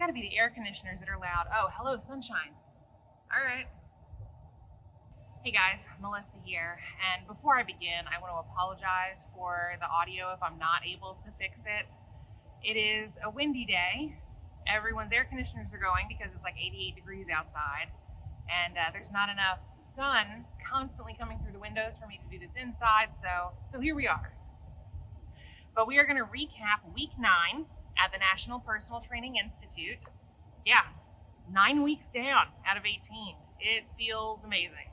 got to be the air conditioners that are loud. Oh, hello, sunshine. All right. Hey guys, Melissa here. And before I begin, I want to apologize for the audio if I'm not able to fix it. It is a windy day. Everyone's air conditioners are going because it's like 88 degrees outside. And there's not enough sun constantly coming through the windows for me to do this inside. So here we are. But we are going to recap week 9 at the National Personal Training Institute. Yeah, 9 weeks down out of 18. It feels amazing.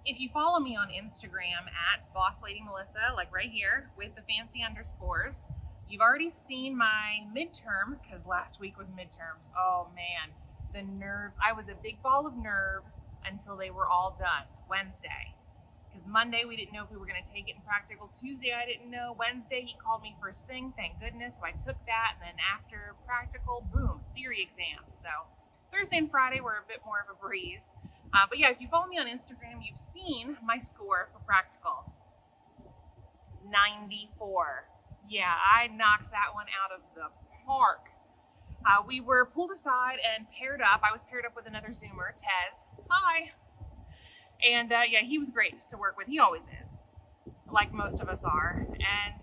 If you follow me on Instagram at BossLadyMelissa, like right here with the fancy underscores, you've already seen my midterm, because last week was midterms. Oh man, the nerves. I was a big ball of nerves until they were all done Wednesday. Because Monday we didn't know if we were going to take it in practical. Tuesday I didn't know. Wednesday he called me first thing, thank goodness. So I took that, and then after practical, boom, theory exam. So Thursday and Friday were a bit more of a breeze. But yeah, if you follow me on Instagram, you've seen my score for practical. 94. Yeah, I knocked that one out of the park. We were pulled aside and paired up. I was paired up with another Zoomer, Tez. Hi. And yeah, he was great to work with. He always is, like most of us are. And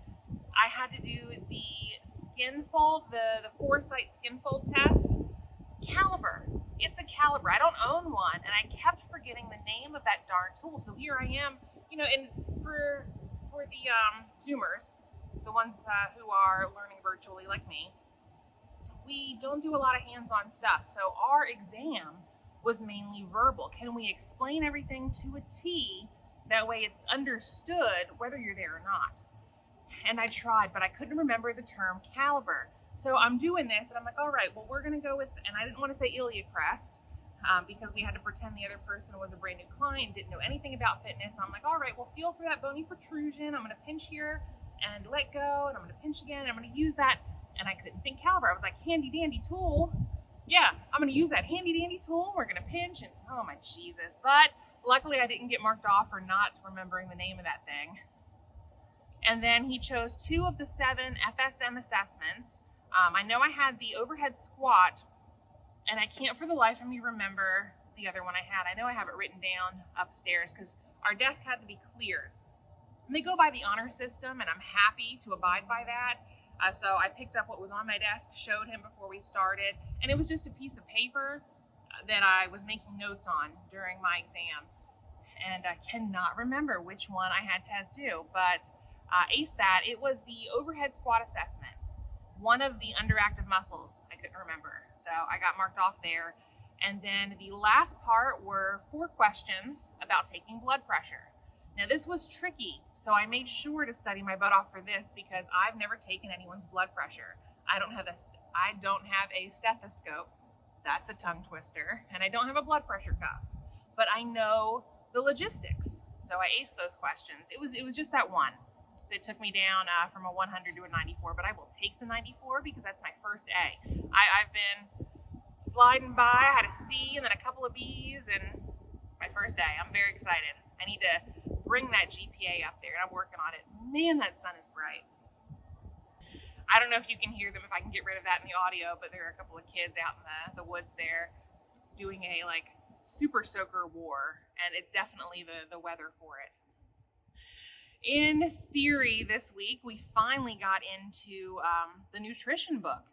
I had to do the skin fold, the foresight skin fold test. Caliber. It's a caliber. I don't own one, and I kept forgetting the name of that darn tool. So here I am, and for the Zoomers, the ones who are learning virtually like me, we don't do a lot of hands-on stuff. So our exam was mainly verbal. Can we explain everything to a T? That way it's understood whether you're there or not. And I tried, but I couldn't remember the term caliber. So I'm doing this, and I'm like, all right, well, we're going to go with, and I didn't want to say ilia crest, because we had to pretend the other person was a brand new client, didn't know anything about fitness. So I'm like, all right, well, feel for that bony protrusion. I'm going to pinch here and let go, and I'm going to pinch again, and I'm going to use that. And I couldn't think caliber. I was like, handy dandy tool. Yeah, I'm going to use that handy dandy tool. We're going to pinch, and oh my Jesus. But luckily I didn't get marked off for not remembering the name of that thing. And then he chose 2 of the 7 FSM assessments. I know I had the overhead squat, and I can't for the life of me remember the other one I had. I know I have it written down upstairs because our desk had to be cleared. And they go by the honor system, and I'm happy to abide by that. So I picked up what was on my desk, showed him before we started, and it was just a piece of paper that I was making notes on during my exam. And I cannot remember which one I had Tez do, but aced that. It was the overhead squat assessment. One of the underactive muscles, I couldn't remember. So I got marked off there. And then the last part were 4 questions about taking blood pressure. Now this was tricky, so I made sure to study my butt off for this because I've never taken anyone's blood pressure. I don't have a stethoscope. That's a tongue twister. And I don't have a blood pressure cuff. But I know the logistics. So I aced those questions. It was just that one that took me down from a 100 to a 94, but I will take the 94 because that's my first A. I've been sliding by. I had a C and then a couple of B's, and my first A. I'm very excited. I need to bring that GPA up there, and I'm working on it. Man, that sun is bright. I don't know if you can hear them, if I can get rid of that in the audio, but there are a couple of kids out in the woods there doing a super soaker war, and it's definitely the weather for it. In theory this week, we finally got into the nutrition book.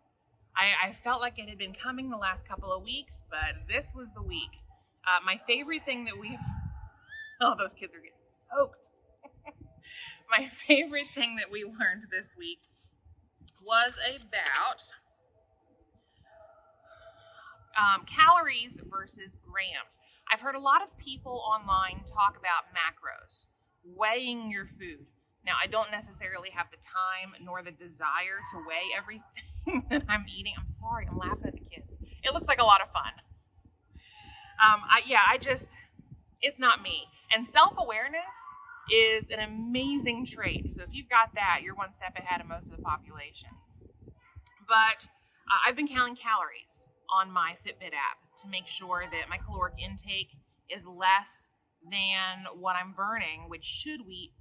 I felt like it had been coming the last couple of weeks, but this was the week. My favorite thing that those kids are getting soaked. My favorite thing that we learned this week was about calories versus grams. I've heard a lot of people online talk about macros, weighing your food. Now, I don't necessarily have the time nor the desire to weigh everything that I'm eating. I'm sorry, I'm laughing at the kids. It looks like a lot of fun. It's not me. And self-awareness is an amazing trait. So if you've got that, you're one step ahead of most of the population. But I've been counting calories on my Fitbit app to make sure that my caloric intake is less than what I'm burning, which should lead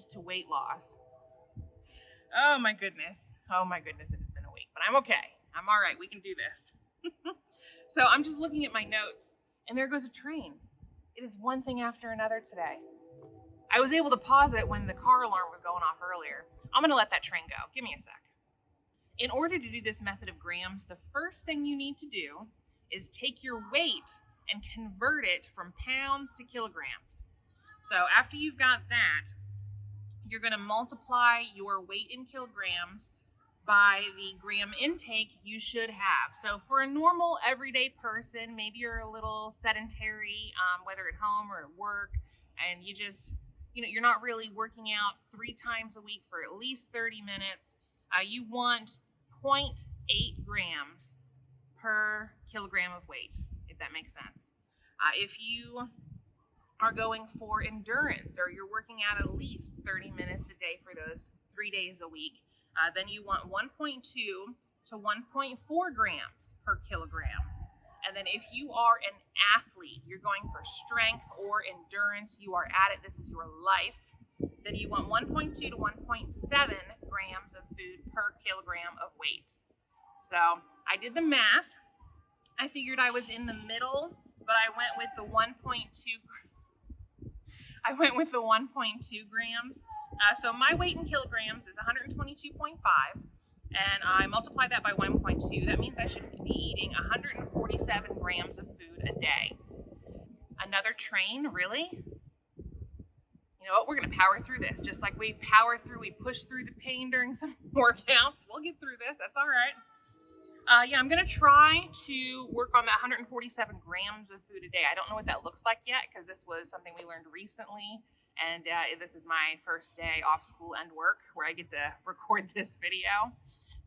to weight loss. Oh my goodness, it has been a week, but I'm okay. I'm all right. We can do this. So I'm just looking at my notes, and there goes a train. It is one thing after another today. I was able to pause it when the car alarm was going off earlier. I'm going to let that train go. Give me a sec. In order to do this method of grams, the first thing you need to do is take your weight and convert it from pounds to kilograms. So after you've got that, you're going to multiply your weight in kilograms by the gram intake you should have. So for a normal everyday person, maybe you're a little sedentary, whether at home or at work, and you just, you're not really working out 3 times a week for at least 30 minutes. You want 0.8 grams per kilogram of weight, if that makes sense. If you are going for endurance or you're working out at least 30 minutes a day for those 3 days a week, then you want 1.2 to 1.4 grams per kilogram. And then if you are an athlete, you're going for strength or endurance, you are at it, this is your life, then you want 1.2 to 1.7 grams of food per kilogram of weight. So I did the math. I figured I was in the middle, but I went with the 1.2 grams. So my weight in kilograms is 122.5, and I multiply that by 1.2. That means I should be eating 147 grams of food a day. Another train, really? You know what? We're going to power through this. Just like we push through the pain during some workouts. We'll get through this. That's all right. I'm going to try to work on that 147 grams of food a day. I don't know what that looks like yet because this was something we learned recently. And this is my first day off school and work where I get to record this video.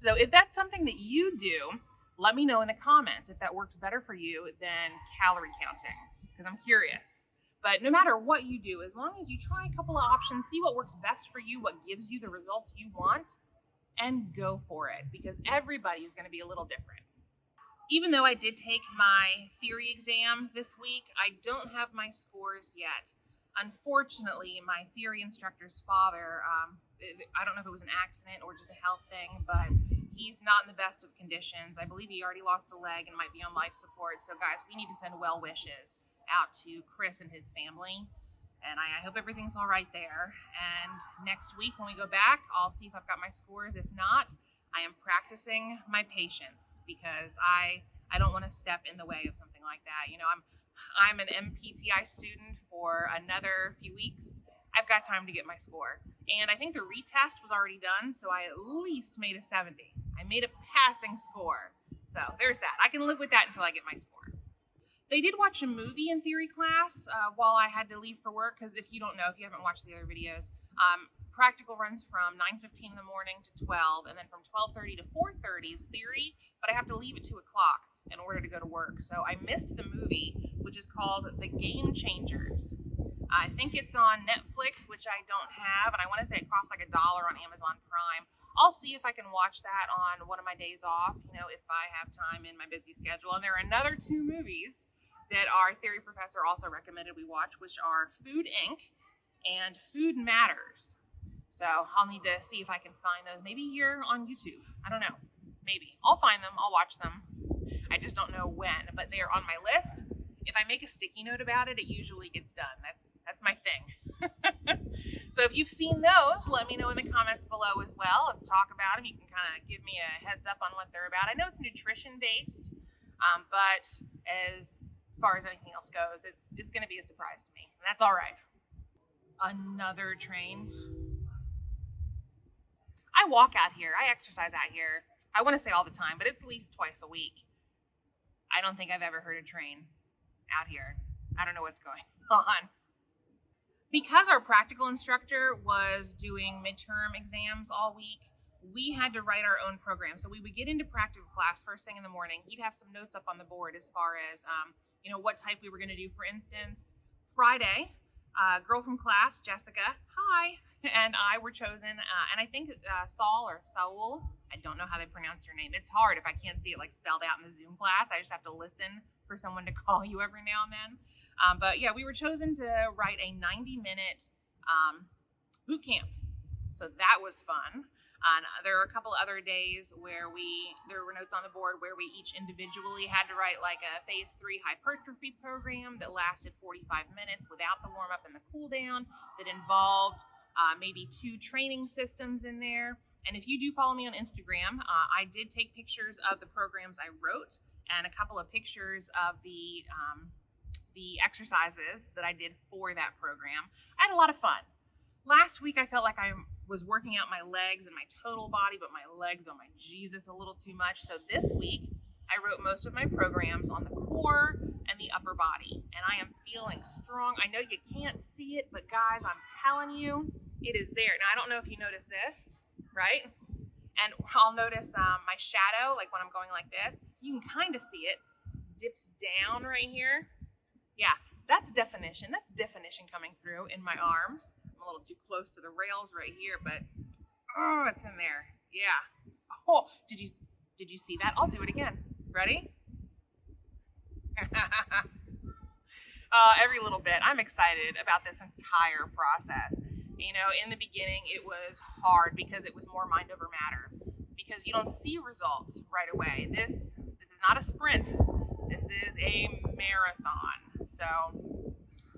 So if that's something that you do, let me know in the comments if that works better for you than calorie counting, because I'm curious. But no matter what you do, as long as you try a couple of options, see what works best for you, what gives you the results you want, and go for it, because everybody is going to be a little different. Even though I did take my theory exam this week, I don't have my scores yet. Unfortunately, my theory instructor's father, I don't know if it was an accident or just a health thing, but he's not in the best of conditions. I believe he already lost a leg and might be on life support. So guys, we need to send well wishes out to Chris and his family. And I hope everything's all right there. And next week when we go back, I'll see if I've got my scores. If not, I am practicing my patience because I don't want to step in the way of something like that. I'm an NPTI student for another few weeks. I've got time to get my score. And I think the retest was already done, so I at least made a 70. I made a passing score. So there's that. I can live with that until I get my score. They did watch a movie in theory class while I had to leave for work, because if you don't know, if you haven't watched the other videos, practical runs from 9:15 in the morning to 12, and then from 12:30 to 4:30 is theory, but I have to leave at 2 o'clock in order to go to work. So I missed the movie, which is called The Game Changers. I think it's on Netflix, which I don't have, and I want to say it costs like $1 on Amazon Prime. I'll see if I can watch that on one of my days off, if I have time in my busy schedule. And there are another 2 movies that our theory professor also recommended we watch, which are Food Inc. and Food Matters. So I'll need to see if I can find those, maybe here on YouTube. I don't know. Maybe. I'll find them. I'll watch them. I just don't know when, but they are on my list. If I make a sticky note about it, it usually gets done. That's my thing. So if you've seen those, let me know in the comments below as well. Let's talk about them. You can kind of give me a heads up on what they're about. I know it's nutrition based, but as far as anything else goes, it's going to be a surprise to me, and that's all right. Another train. I walk out here. I exercise out here. I want to say all the time, but it's at least twice a week. I don't think I've ever heard a train out here. I don't know what's going on. Because our practical instructor was doing midterm exams all week, we had to write our own program. So we would get into practical class first thing in the morning. He'd have some notes up on the board as far as, what type we were going to do. For instance, Friday, a girl from class, Jessica, hi, and I were chosen. And I think Saul, I don't know how they pronounce your name. It's hard if I can't see it spelled out in the Zoom class. I just have to listen for someone to call you every now and then. But yeah, we were chosen to write a 90-minute boot camp. So that was fun. There are a couple other days where there were notes on the board where we each individually had to write like a phase 3 hypertrophy program that lasted 45 minutes without the warm up and the cool down, that involved maybe 2 training systems in there. And if you do follow me on Instagram, I did take pictures of the programs I wrote and a couple of pictures of the exercises that I did for that program. I had a lot of fun. Last week I felt like I was working out my legs and my total body, but my legs, oh my Jesus, a little too much. So this week I wrote most of my programs on the core and the upper body, and I am feeling strong. I know you can't see it, but guys, I'm telling you, it is there. Now I don't know if you notice this, right? And I'll notice my shadow, like when I'm going like this, you can kind of see it, dips down right here. Yeah, that's definition. That's definition coming through in my arms. I'm a little too close to the rails right here, but oh, it's in there. Yeah. Oh, did you see that? I'll do it again. Ready? Every little bit. I'm excited about this entire process. You know, in the beginning, it was hard because it was more mind over matter, because you don't see results right away. This is not a sprint. This is a marathon. So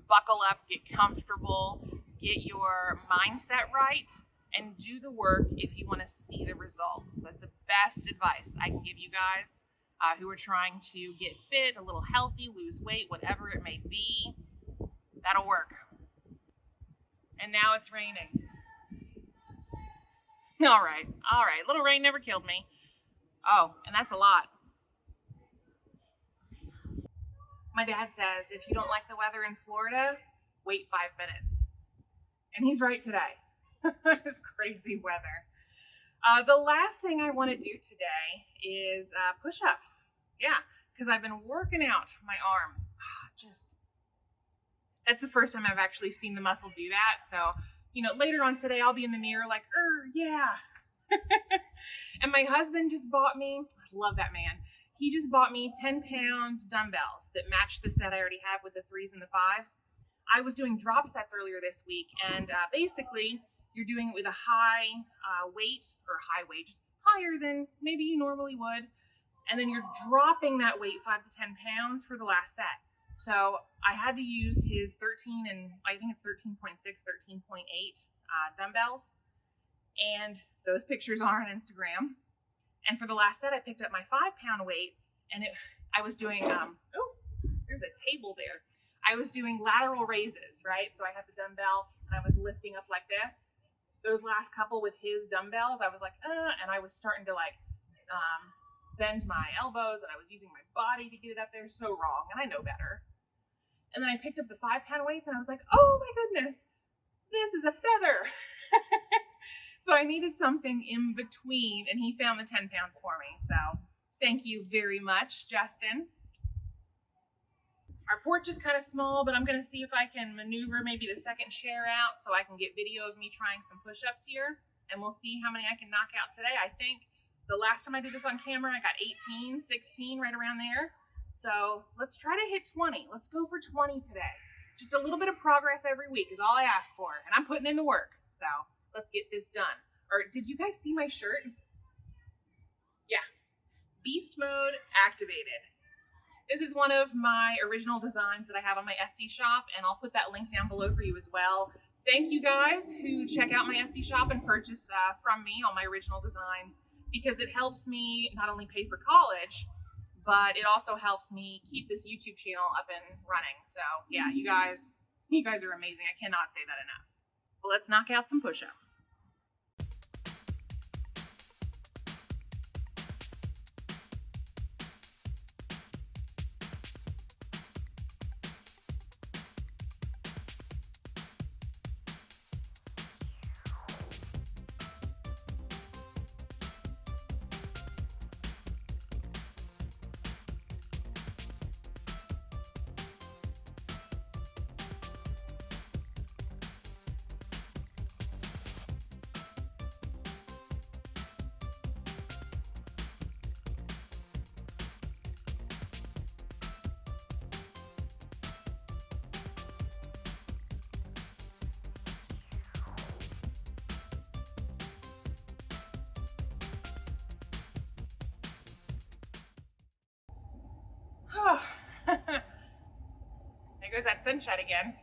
buckle up, get comfortable, get your mindset right, and do the work if you want to see the results. That's the best advice I can give you guys who are trying to get fit, a little healthy, lose weight, whatever it may be. That'll work. And now it's raining. All right. Little rain never killed me. Oh, and that's a lot. My dad says, if you don't like the weather in Florida, wait 5 minutes. And he's right today. It's crazy weather. The last thing I want to do today is push-ups. Yeah, because I've been working out my arms. That's the first time I've actually seen the muscle do that. So, later on today, I'll be in the mirror like, yeah. And my husband just bought me, I love that man. He just bought me 10-pound dumbbells that match the set I already have with the 3s and the 5s. I was doing drop sets earlier this week, and basically you're doing it with a high weight, just higher than maybe you normally would. And then you're dropping that weight 5 to 10 pounds for the last set. So I had to use his 13 and I think it's 13.6, 13.8 dumbbells. And those pictures are on Instagram. And for the last set, I picked up my 5-pound weights, and I was doing, there's a table there. I was doing lateral raises, right? So I had the dumbbell, and I was lifting up like this. Those last couple with his dumbbells, I was like, and I was starting to bend my elbows, and I was using my body to get it up there. So wrong, and I know better. And then I picked up the 5-pound weights, and I was like, oh my goodness, this is a feather. So I needed something in between, and he found the 10 pounds for me. So thank you very much, Justin. Our porch is kind of small, but I'm going to see if I can maneuver maybe the second chair out so I can get video of me trying some push-ups here, and we'll see how many I can knock out today. I think the last time I did this on camera, I got 18, 16, right around there. So let's try to hit 20. Let's go for 20 today. Just a little bit of progress every week is all I ask for, and I'm putting in the work. So let's get this done. Or did you guys see my shirt? Yeah. Beast mode activated. This is one of my original designs that I have on my Etsy shop, and I'll put that link down below for you as well. Thank you guys who check out my Etsy shop and purchase from me on my original designs, because it helps me not only pay for college, but it also helps me keep this YouTube channel up and running. So yeah, you guys are amazing. I cannot say that enough. Well, let's knock out some push-ups. goes that sunshine again.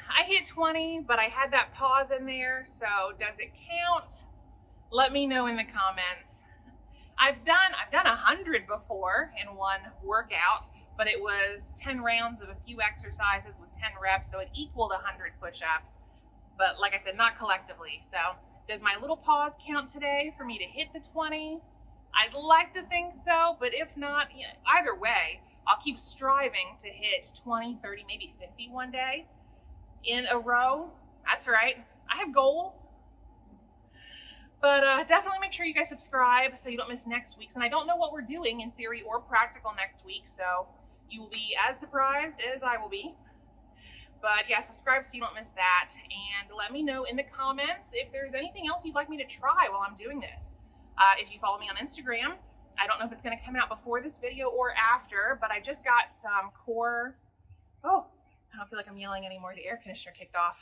I hit 20, but I had that pause in there, so does it count? Let me know in the comments. I've done 100 before in one workout, but it was 10 rounds of a few exercises with 10 reps, so it equaled 100 push-ups. But like I said, not collectively. So does my little pause count today for me to hit the 20? I'd like to think so, but if not, either way, I'll keep striving to hit 20, 30, maybe 50 one day in a row. That's right. I have goals. But definitely make sure you guys subscribe so you don't miss next week's. And I don't know what we're doing in theory or practical next week, so you will be as surprised as I will be. But yeah, subscribe so you don't miss that. And let me know in the comments if there's anything else you'd like me to try while I'm doing this. If you follow me on Instagram, I don't know if it's going to come out before this video or after, but I just got some core... Oh, I don't feel like I'm yelling anymore. The air conditioner kicked off.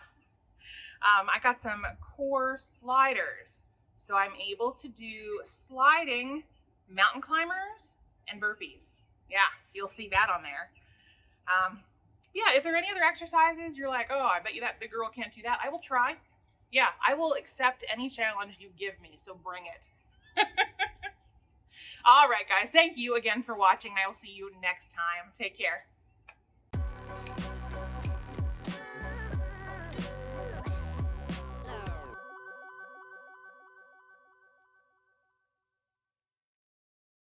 I got some core sliders. So I'm able to do sliding, mountain climbers, and burpees. Yeah, so you'll see that on there. Yeah, if there are any other exercises you're like, oh, I bet you that big girl can't do that, I will try. Yeah, I will accept any challenge you give me, so bring it. All right, guys, thank you again for watching. I will see you next time. Take care.